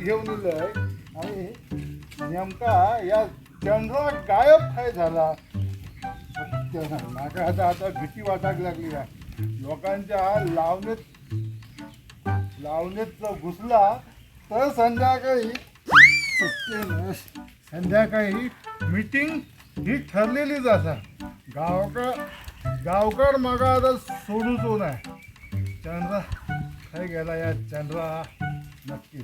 घेऊन इलंय आणि नेमका या चंद्रा गायब काय झाला. माझ्या आता भीती वाटायला लागली आहे. लोकांच्या लावणीत घुसला तर संध्याकाळी मीटिंग ही ठरलेलीच असा. गावकर मग आता सोडूच नाही. चंद्रा काय गेला या चंद्रा नक्की.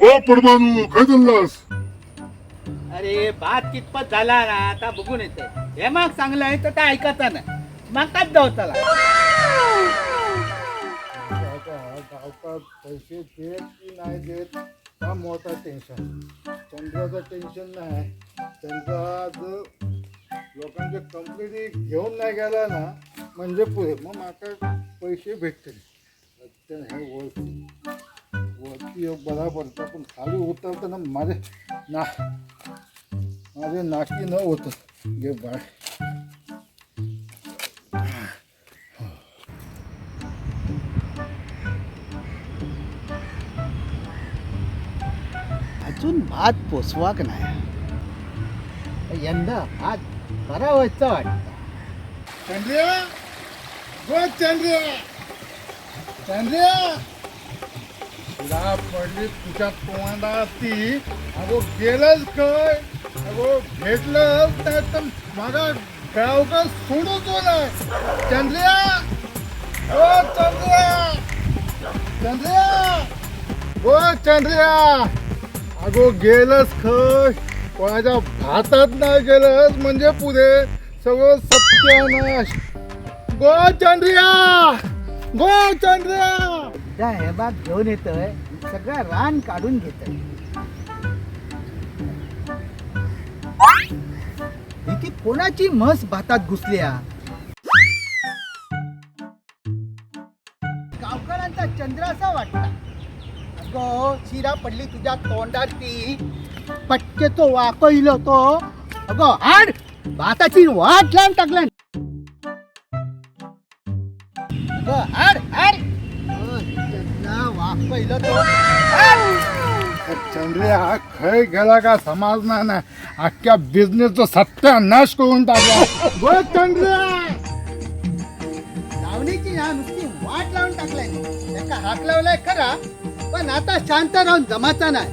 ओ पडबानू काय चाललास? अरे भात कितपत झाला ना आता बघून येते. हे मग चांगलं आहे तर काय ऐकायचा ना मग काच जाऊ चला. गावकर पैसे देत की नाही देत हा मोठा टेन्शन. चंद्राचं टेन्शन नाही. चंद्रा जर लोकांचे कंप्लीट घेऊन नाही गेला ना म्हणजे पुढे मग माका पैसे भेटतील. हे वरती बरा पडतं पण खाली उतरतं ना माझे नाकी न होतं. घे बाय. अजून भात पोचवाक नाही. यंदा भात बरा व्हायचा वाटतं. चंद्रिया गो चंद्रिया तुला पडली तुझ्या तोंडा ती. अगो गेलंच काय. अगो भेटलं तर माझा गावकर सोडूच नाही. चंद्रिया ओ चंद्रिया अगो गेलंच खय. कोणाच्या भातात नाही गेलंच म्हणजे पुढे सगळं सत्यानाश. गो चंद्रिया हे भात घेऊन येतोय सगळं रान काढून घेतोय. इथे कोणाची म्हस भातात घुसल्या. गावकरांचा चंद्र असा वाटला. अगो शिरा पडली तुझ्या तोंडात ती. पटकेतो वाकइलो तो. अगो हाड भाताची वाट लावून टाकला. अगो हाड वाकइलो तो. चंद्रिया खय गेला का समजणार नाही. अख्ख्या बिझनेसचा सत्यानाश करून टाकला. गो चंद्रिया लावणीची ना नुसती वाट लावून टाकलाय. त्याका हाक लावलाय खरा पण आता शांत राहून जमाचा नाही.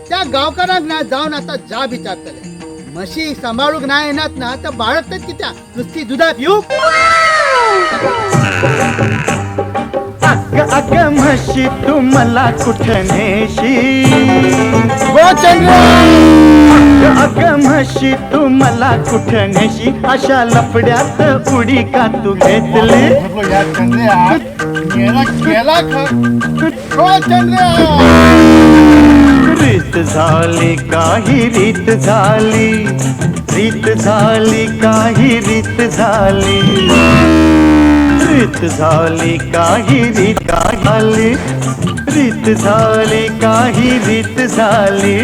त्या गावकरांना ना जाऊन आता जा विचारतले. म्हशी सांभाळूक नाही येणार ना तर बाळगतात की त्या नुसती दुधात येऊ. अग अग म्हशी तू मला कुठे नेशी. अग म्हशी तू मला कुठे नेशी. अशा लफड्यात उडी का तू घेतली. गेला चंद्रिया. रीत झाली काही रीत झाली. रीत झाली काही रीत झाली. रीत झाली काही रीत झाली. रीत झाली काही रीत झाली.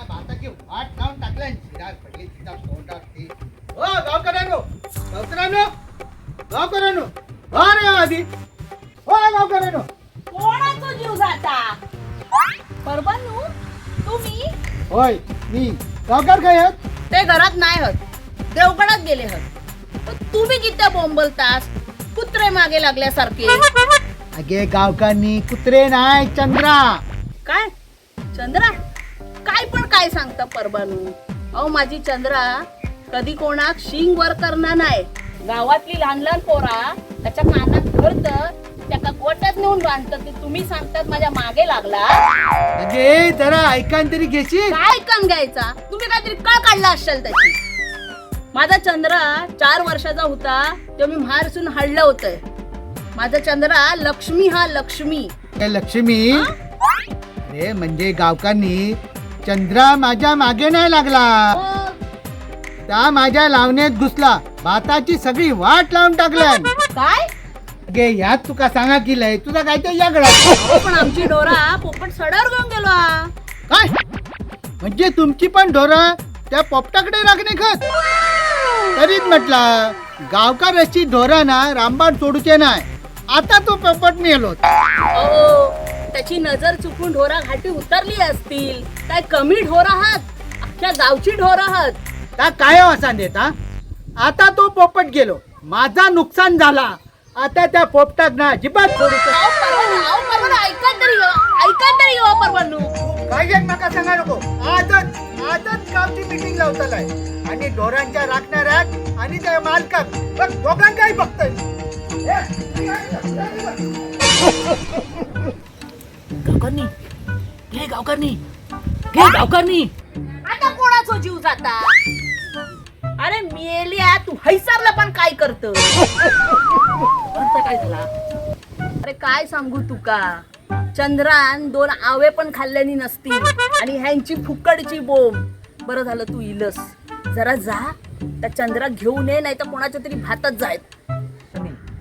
भाताची वाट लावून टाकलाय. शिरात पडली तिच्या तोंडात ती. ओ गावकऱ्यांनो अरे आधी ओ गावकऱ्यांनो. कोणाचा जीव जाता. परबानू तुम्ही होय मी गावकर काय आहेत. ते घरात नाही हत. देवगडात गेले हत. पण तुम्ही किती बोंबलतास कुत्रे मागे लागल्यासारखे. अगे गावकांनी कुत्रे नाही चंद्रा. काय चंद्रा काय पण काय सांगता परबानू. अहो माझी चंद्रा कधी कोणाक शिंग वर करणार नाही. गावातली लहान लहान पोरा त्याच्या कानात धरत त्याका गोट्यात नेऊन बांधतात. ते तुम्ही सांगतात माझ्या मागे लागला. अगे जरा ऐकान तरी घेशील. काय कण घ्यायचा. तुम्ही काहीतरी कळ काढला असाल त्याची. माझा चंद्रा 4 वर्षाचा होता तेव्हा मी माहेरसून हडलं होतंय. माझा चंद्रा लक्ष्मी हा लक्ष्मी. लक्ष्मी अरे म्हणजे गावकांनी चंद्रा माझ्या मागे नाही लागला. त्या माझ्या लावण्यात घुसला. भाताची सगळी वाट लावून टाकल्या. काय अगे यात तुका सांगा की लय तुझा काय ते यागडा. पण आमची डोरा पोपट सडावर घेऊन गेलो हा. काय म्हणजे तुमची पण ढोरं त्या पोपटाकडे राखणे खात. तरीच म्हटला गावकाराची ढोरा ना रामबाण सोडूचे नाही. आता तो पोपट मेलो. अहो त्याची नजर चुकून ढोरा घाटी उतरली असतील. काय कमी ढोर आहात? अख्ख्या गावची ढोर आहात. का काय असा देता? आता तो पोपट गेलो, माझा नुकसान झाला. आता त्या पोपटाक ना अजिबात सोडूचं. ऐका तरी हो परवानू. काय एक नका सांगा नको. आजच गावची मीटिंग लावतालाय आणि ढोरांच्या राखणाऱ्याक आणि त्या मालकाक बघ दोघांकाही बघतोय. गावकारनी घे गावकारनी घे गावकारनी. आता कोणाचा जीव जाता? अरे मेल्या तू हैसारला पण काय करत? काय झाला? अरे काय सांगू तुका, चंद्रान 2 आवे पण खाल्ल्यानी नसतील आणि ह्यांची फुकटची बोंब. बरं झालं तू इलस. जरा जा त्या चंद्रा घेऊन ये, नाही तर कोणाच्या तरी भातात जायत.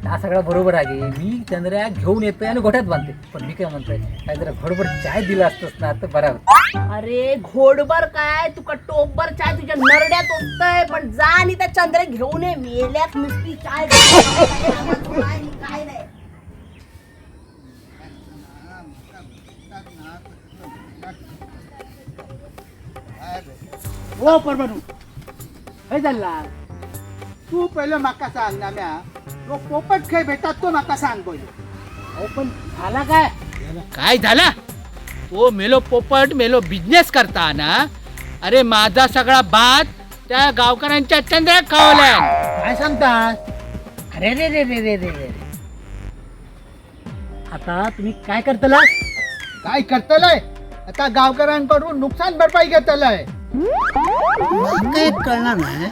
हा सगळा बरोबर आहे. मी चंद्र्या घेऊन येतोय आणि गोठ्यात बांधते. पण मी काय म्हणतोय, काय जरा घोडभर चाय दिला असतोस ना तर बरा होता. अरे घोडभर काय, तुका टोपभर चाय तुझ्या नरड्यात होतय. पण जा आणि त्या चंद्र घेऊन ये. मेल्यात नुसती चाय काय नाही. हो परमानू काय झाला? तू पहिलं माका सांग ना. म्या तो पोपट खाय भेटात तो माका सांग पहिलं. अहो पण झाला काय? काय झाला? तो मेलो पोपट मेलो बिझनेस करता ना. अरे माझा सगळा भात त्या गावकऱ्यांच्या चंद्राक खावल्या. काय सांगतात? अरे रे रे रे रे रे रे. आता तुम्ही काय करतला? काय करतलंय? आता गावकऱ्यांकडून नुकसान भरपाई घेतलंय. काही कळणार नाही.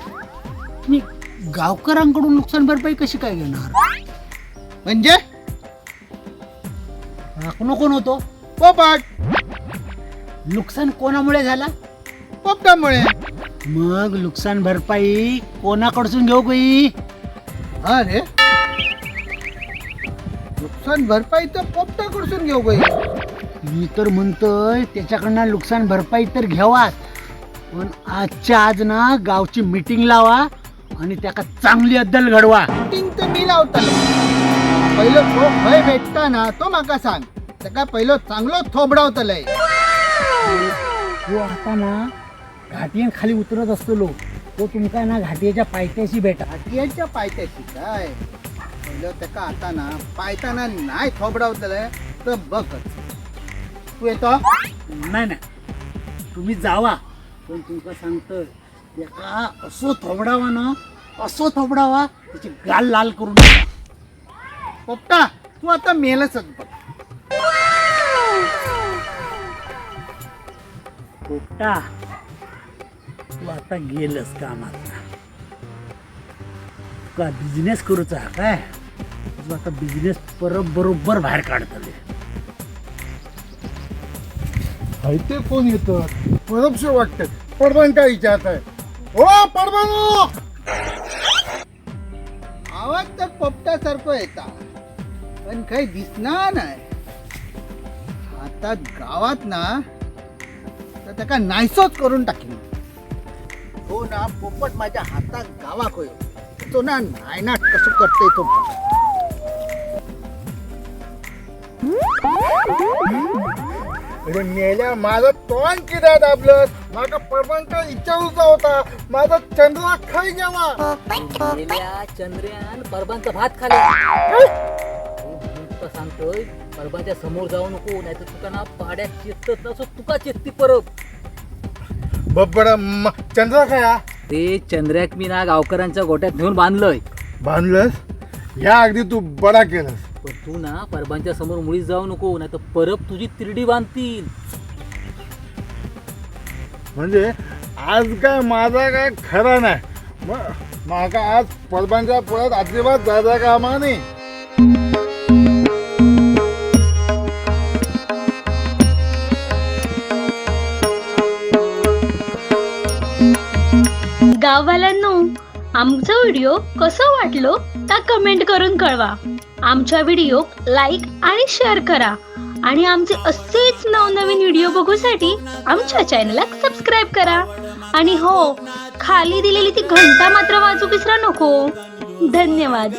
तुम्ही गावकऱ्यांकडून नुकसान भरपाई कशी काय घेणार? म्हणजे कोण होतो? पोपट. नुकसान कोणामुळे झाला? पोपटामुळे. मग नुकसान भरपाई कोणाकडून घेऊ बाई? अरे नुकसान भरपाई तर पोपटाकडून घेऊ गई. मी तर म्हणतोय त्याच्याकडनं नुकसान भरपाई तर घ्यावाच, पण आजच्या आज ना गावची मीटिंग लावा आणि त्याका चांगली अद्दल घडवा. मीटिंग तर मी लावतलो. पहिलं तो भय भेटता ना तो माका सांग. त्याका पहिलं चांगलं थोबडावतलंय. तो आता ना घाटियान खाली उतरत असतो तो तुमका ना घाटियाच्या पायथ्याशी भेटा. घाटियाच्या पायथ्याशी काय? पहिलं त्याका आता ना पायताना नाही थोबडावतलंय तर बघच. तू येतो? नाही नाही, तुम्ही जावा. पण तुमका सांगतोय त्याका असो थोबडावा ना, असो थोबडावा त्याची गाल लाल करून टाका. पोपटा तू आता मेलच बघ. पोपटा तू आता गेलस कामात. का बिझनेस करूचा काय? तू आता बिझनेस बरोबर बाहेर काढतले. ते कोण येतं? बरोबर वाटतं. पडवण काय विचारत आहे? हो पडवणू. आवाज तर पोपटासारखं येता पण काही दिसणार नाही. आता गावात ना तर त्याका नाहीसोच करून टाकीन. तो ना पोपट माझ्या हातात गावाक होय. तो ना नायनाट कसं करते तो. अरे मेल्या माझं तोंड किती दाबलं. माझा पडवणचा विचारूचा होता. माझा चंद्रा खाई गेला. चंद्रयान परबांचा भात खाले. सांगतोय परबाच्या समोर जाऊ नको, नाही तर तुका ना पाड्यात चेतत नसो तुका चेतती परत. बब्बडा चंद्रा खाया ते चंद्रयाक मी ना गावकऱ्यांच्या गोट्यात नेऊन बांधलंय. बांधलंस? या अगदी तू बडा केलंस. पण तू ना परबांच्या समोर मुळीच जाऊ नको, नाही तर परत तुझी तिरडी बांधतील. म्हणजे आज काय माझा काय खरा नाही. माका आज पडबांच्या पुढ्यात अजिबात जायचा कामा नाही. गाववाल्यांनो, आमचा व्हिडिओ कसं वाटलो त्या कमेंट करून कळवा. आमच्या व्हिडिओ लाईक आणि शेअर करा आणि आमचे असेच नवनवीन व्हिडिओ बघूसाठी आमच्या चॅनलला सबस्क्राईब करा. आणि हो, खाली दिलेली ती घंटा मात्र वाजू विसरा नको. धन्यवाद.